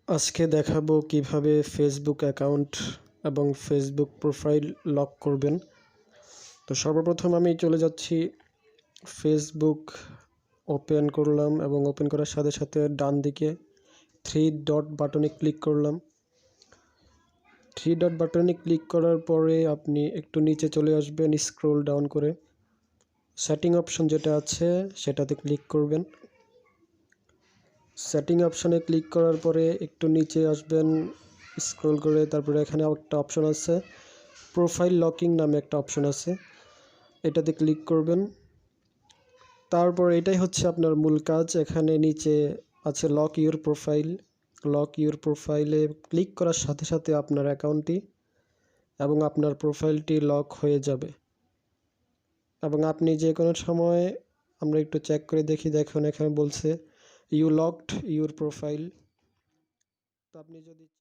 আজকে দেখাবো কিভাবে ফেসবুক অ্যাকাউন্ট এবং ফেসবুক প্রোফাইল লক করবেন। তো সর্বপ্রথম আমি চলে যাচ্ছি ফেসবুক ওপেন করলাম এবং ওপেন করার সাথে সাথে ডান দিকে 3 ডট বাটনে ক্লিক করলাম। 3 ডট বাটনে ক্লিক করার পরে আপনি একটু নিচে চলে আসবেন, স্ক্রল ডাউন করে সেটিং অপশন যেটা আছে সেটাতে ক্লিক করবেন। সেটিং অপশনে ক্লিক করার পরে একটু নিচে আসবেন, স্ক্রল করে তারপরে এখানে একটা অপশন আছে প্রোফাইল লকিং নামে একটা অপশন আছে, এটাতে ক্লিক করবেন। তারপর এটাই হচ্ছে আপনার মূল কাজ। এখানে নিচে আছে lock your profile. Lock your প্রোফাইলে ক্লিক করার সাথে সাথে আপনার অ্যাকাউন্টটি এবং আপনার প্রোফাইলটি লক হয়ে যাবে এবং আপনি যে কোনো সময়, আমরা একটু চেক করে দেখি, দেখুন এখানে বলছে ইউ লকড ইউর প্রোফাইল। তো আপনি যদি